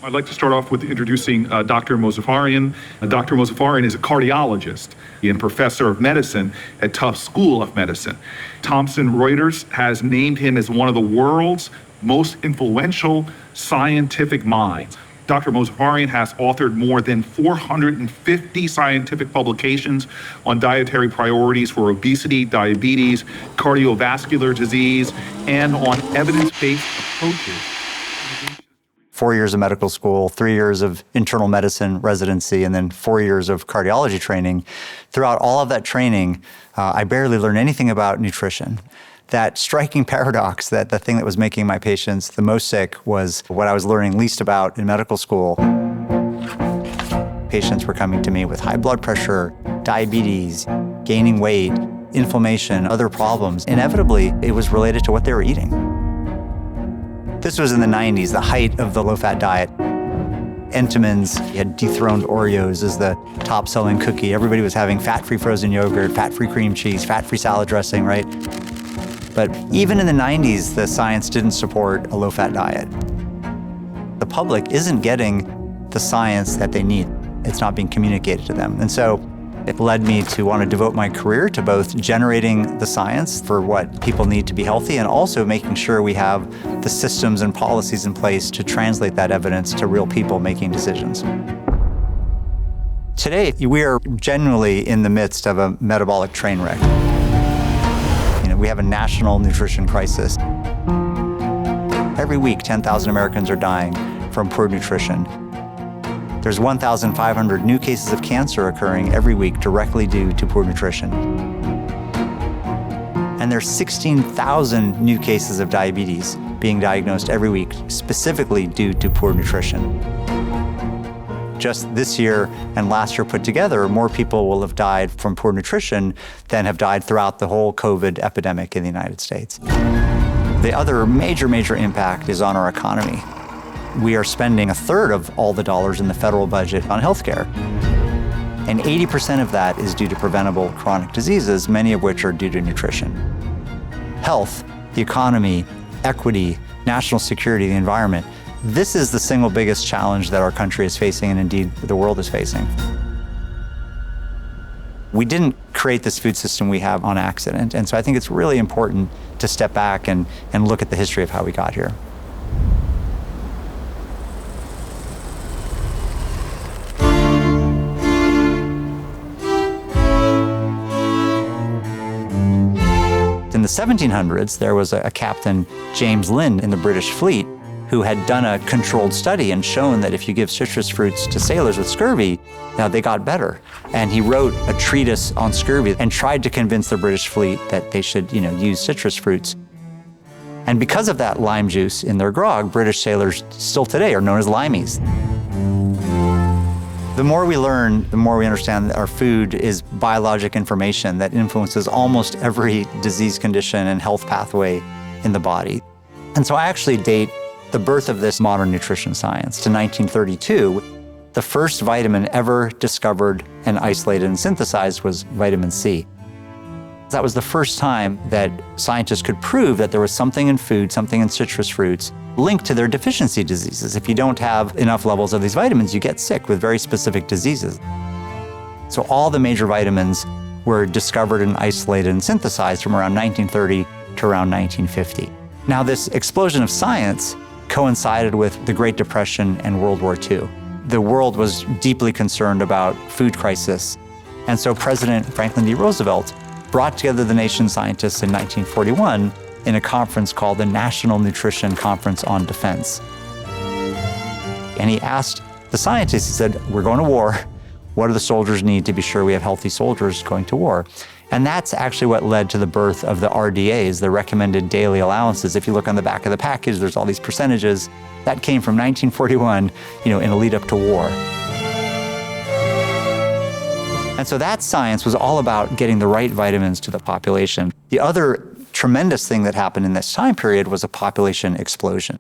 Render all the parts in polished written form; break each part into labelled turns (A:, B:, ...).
A: I'd like to start off with introducing Dr. Mozaffarian. Dr. Mozaffarian is a cardiologist and professor of medicine at Tufts School of Medicine. Thomson Reuters has named him as one of the world's most influential scientific minds. Dr. Mozaffarian has authored more than 450 scientific publications on dietary priorities for obesity, diabetes, cardiovascular disease, and on evidence-based approaches.
B: 4 years of medical school, 3 years of internal medicine residency, and then 4 years of cardiology training. Throughout all of that training, I barely learned anything about nutrition. That striking paradox that the thing that was making my patients the most sick was what I was learning least about in medical school. Patients were coming to me with high blood pressure, diabetes, gaining weight, inflammation, other problems. Inevitably, it was related to what they were eating. This was in the 90s, the height of the low-fat diet. Entenmann's had dethroned Oreos as the top-selling cookie. Everybody was having fat-free frozen yogurt, fat-free cream cheese, fat-free salad dressing, right? But even in the 90s, the science didn't support a low-fat diet. The public isn't getting the science that they need. It's not being communicated to them. And so it led me to want to devote my career to both generating the science for what people need to be healthy and also making sure we have the systems and policies in place to translate that evidence to real people making decisions. Today, we are genuinely in the midst of a metabolic train wreck. We have a national nutrition crisis. Every week, 10,000 Americans are dying from poor nutrition. There's 1,500 new cases of cancer occurring every week directly due to poor nutrition. And there's 16,000 new cases of diabetes being diagnosed every week, specifically due to poor nutrition. Just this year and last year put together, more people will have died from poor nutrition than have died throughout the whole COVID epidemic in the United States. The other major impact is on our economy. We are spending a third of all the dollars in the federal budget on healthcare. And 80% of that is due to preventable chronic diseases, many of which are due to nutrition. Health, the economy, equity, national security, the environment, this is the single biggest challenge that our country is facing and indeed the world is facing. We didn't create this food system we have on accident, and so I think it's really important to step back and look at the history of how we got here. In the 1700s, there was a Captain James Lind in the British fleet who had done a controlled study and shown that if you give citrus fruits to sailors with scurvy, now they got better. And he wrote a treatise on scurvy and tried to convince the British fleet that they should, use citrus fruits. And because of that lime juice in their grog, British sailors still today are known as limeys. The more we learn, the more we understand that our food is biologic information that influences almost every disease condition and health pathway in the body. And so I actually date the birth of this modern nutrition science to 1932. The first vitamin ever discovered and isolated and synthesized was vitamin C. That was the first time that scientists could prove that there was something in food, something in citrus fruits, linked to their deficiency diseases. If you don't have enough levels of these vitamins, you get sick with very specific diseases. So all the major vitamins were discovered and isolated and synthesized from around 1930 to around 1950. Now, this explosion of science coincided with the Great Depression and World War II. The world was deeply concerned about food crisis, and so President Franklin D. Roosevelt brought together the nation's scientists in 1941 in a conference called the National Nutrition Conference on Defense. And he asked the scientists, he said, we're going to war. What do the soldiers need to be sure we have healthy soldiers going to war? And that's actually what led to the birth of the RDAs, the recommended daily allowances. If you look on the back of the package, there's all these percentages. That came from 1941, in a lead up to war. And so that science was all about getting the right vitamins to the population. The other tremendous thing that happened in this time period was a population explosion.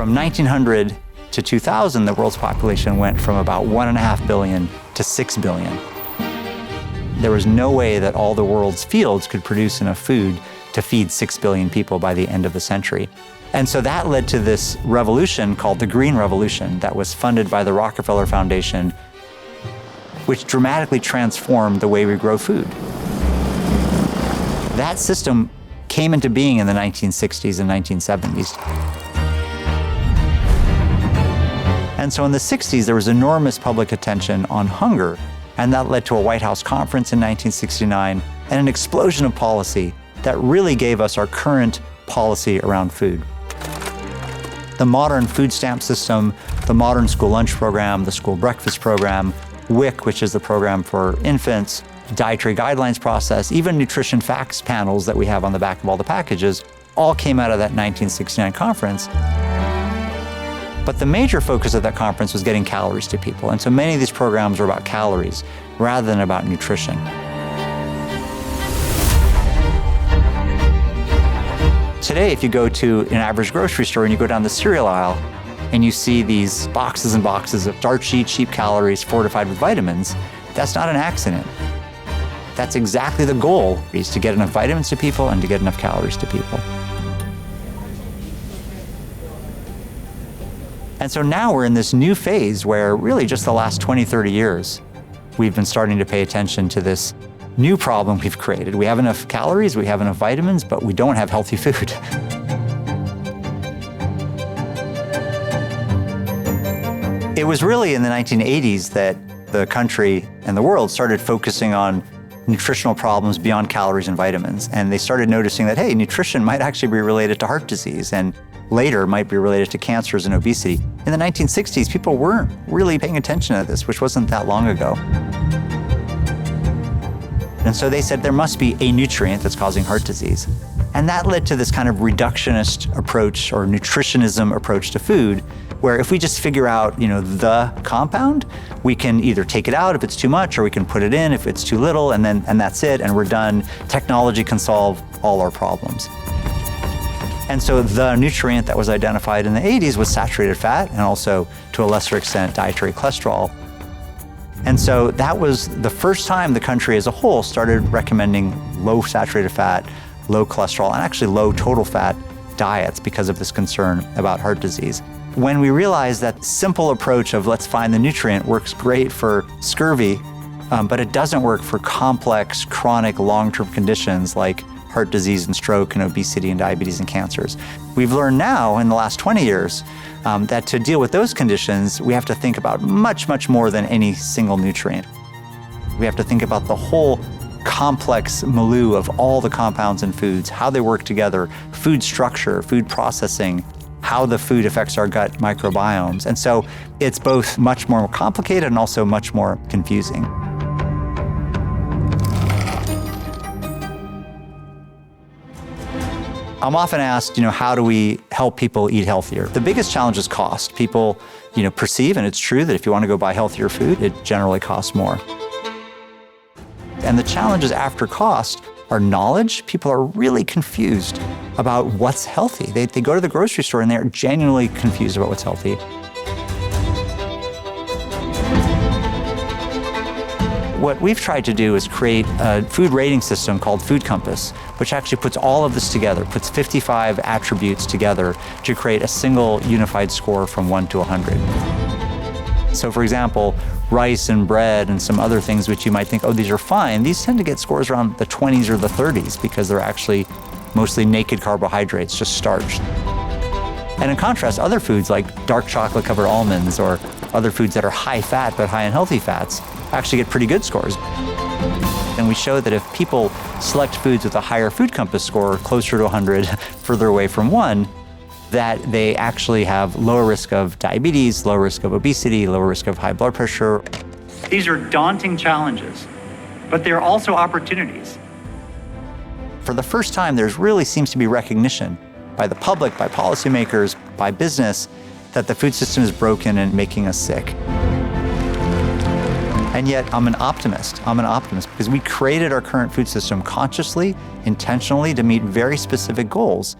B: From 1900 to 2000, the world's population went from about 1.5 billion to 6 billion. There was no way that all the world's fields could produce enough food to feed 6 billion people by the end of the century. And so that led to this revolution called the Green Revolution that was funded by the Rockefeller Foundation, which dramatically transformed the way we grow food. That system came into being in the 1960s and 1970s. And so in the 60s, there was enormous public attention on hunger, and that led to a White House conference in 1969 and an explosion of policy that really gave us our current policy around food. The modern food stamp system, the modern school lunch program, the school breakfast program, WIC, which is the program for infants, dietary guidelines process, even nutrition facts panels that we have on the back of all the packages, all came out of that 1969 conference. But the major focus of that conference was getting calories to people. And so many of these programs were about calories rather than about nutrition. Today, if you go to an average grocery store and you go down the cereal aisle and you see these boxes and boxes of starchy, cheap calories fortified with vitamins, that's not an accident. That's exactly the goal, is to get enough vitamins to people and to get enough calories to people. And so now we're in this new phase where really just the last 20, 30 years, we've been starting to pay attention to this new problem we've created. We have enough calories, we have enough vitamins, but we don't have healthy food. It was really in the 1980s that the country and the world started focusing on nutritional problems beyond calories and vitamins. And they started noticing that, hey, nutrition might actually be related to heart disease and later might be related to cancers and obesity. In the 1960s, people weren't really paying attention to this, which wasn't that long ago. And so they said there must be a nutrient that's causing heart disease. And that led to this kind of reductionist approach or nutritionism approach to food, where if we just figure out, the compound, we can either take it out if it's too much, or we can put it in if it's too little, and that's it, and we're done. Technology can solve all our problems. And so the nutrient that was identified in the 80s was saturated fat, and also, to a lesser extent, dietary cholesterol. And so that was the first time the country as a whole started recommending low saturated fat, low cholesterol, and actually low total fat diets because of this concern about heart disease. When we realized that simple approach of let's find the nutrient works great for scurvy, but it doesn't work for complex, chronic, long-term conditions like heart disease and stroke and obesity and diabetes and cancers. We've learned now in the last 20 years that to deal with those conditions, we have to think about much, much more than any single nutrient. We have to think about the whole complex milieu of all the compounds in foods, how they work together, food structure, food processing, how the food affects our gut microbiomes. And so it's both much more complicated and also much more confusing. I'm often asked, how do we help people eat healthier? The biggest challenge is cost. People, perceive, and it's true, that if you want to go buy healthier food, it generally costs more. And the challenges after cost are knowledge. People are really confused about what's healthy. They go to the grocery store and they're genuinely confused about what's healthy. What we've tried to do is create a food rating system called Food Compass, which actually puts all of this together, puts 55 attributes together to create a single unified score from 1 to 100. So for example, rice and bread and some other things which you might think, oh, these are fine, these tend to get scores around the 20s or the 30s because they're actually mostly naked carbohydrates, just starch. And in contrast, other foods like dark chocolate covered almonds or other foods that are high fat but high in healthy fats actually get pretty good scores. And we show that if people select foods with a higher Food Compass score, closer to 100, further away from 1, that they actually have lower risk of diabetes, lower risk of obesity, lower risk of high blood pressure. These are daunting challenges, but they're also opportunities. For the first time, there really seems to be recognition by the public, by policymakers, by business, that the food system is broken and making us sick. And yet, I'm an optimist. I'm an optimist because we created our current food system consciously, intentionally, to meet very specific goals.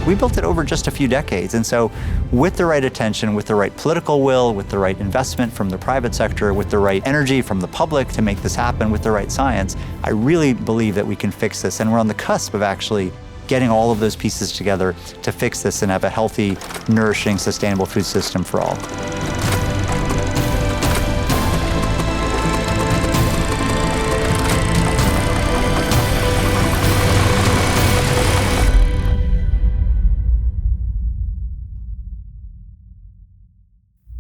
B: We built it over just a few decades. And so with the right attention, with the right political will, with the right investment from the private sector, with the right energy from the public to make this happen, with the right science, I really believe that we can fix this. And we're on the cusp of actually getting all of those pieces together to fix this and have a healthy, nourishing, sustainable food system for all.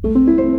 C: Thank you.